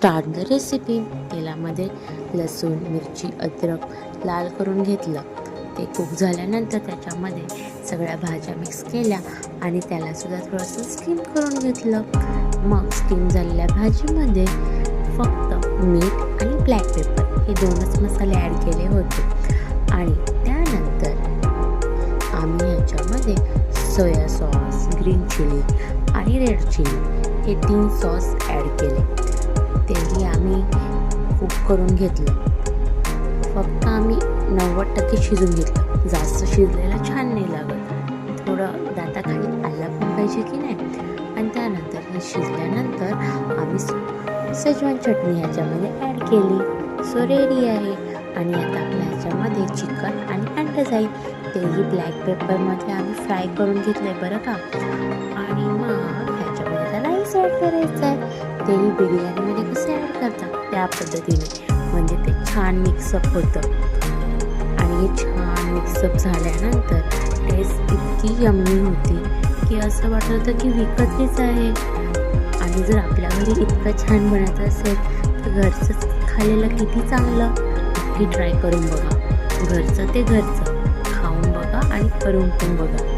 Start the recipe. तेलामध्ये लसूण, मिरची, अद्रक लाल करून घेतलं. ते कुक झाल्यानंतर त्याच्यामध्ये सगळ्या भाज्या मिक्स केल्या आणि त्यालासुद्धा थोडंसं स्टीम करून घेतलं. मग स्टीम झालेल्या भाजीमध्ये फक्त मीठ आणि ब्लॅक पेपर हे 2च मसाले ॲड केले होते. आणि त्यानंतर आम्ही ह्याच्यामध्ये सोया सॉस, ग्रीन चिली आणि रेड चिली हे 3 सॉस ॲड केले. तेही आम्ही कुक करून घेतलं. फक्त आम्ही 90% शिजून घेतलं. जास्त शिजलेलं छान नाही लागत. थोडं दाताखाली आलं पण पाहिजे की नाही. आणि त्यानंतर हे शिजल्यानंतर आम्ही शेजवान चटणी ह्याच्यामध्ये ॲड केली. सो रेडी आहे. आणि आता आपल्या ह्याच्यामध्ये चिकन आणि अंडं जाईल. तेही ब्लॅक पेपरमध्ये आम्ही फ्राय करून घेतलं आहे बरं का. आणि मग ह्याच्यामध्ये त्याला राईस ॲड करायचं आहे. तेही बिर्याणीमध्ये कसं ॲड करतात त्या पद्धतीने, म्हणजे ते छान मिक्सअप होतं. आणि हे छान मिक्सअप झाल्यानंतर टेस्ट इतकी यम्मी होती की असं वाटत होतं की विकतच आहे. आणि जर आपल्या घरी इतकं छान बनत असेल तर घरचंच खाल्लेलं किती चांगलं. नक्की ट्राय करून बघा. घरचं ते घरचं खाऊन बघा आणि करून पण बघा.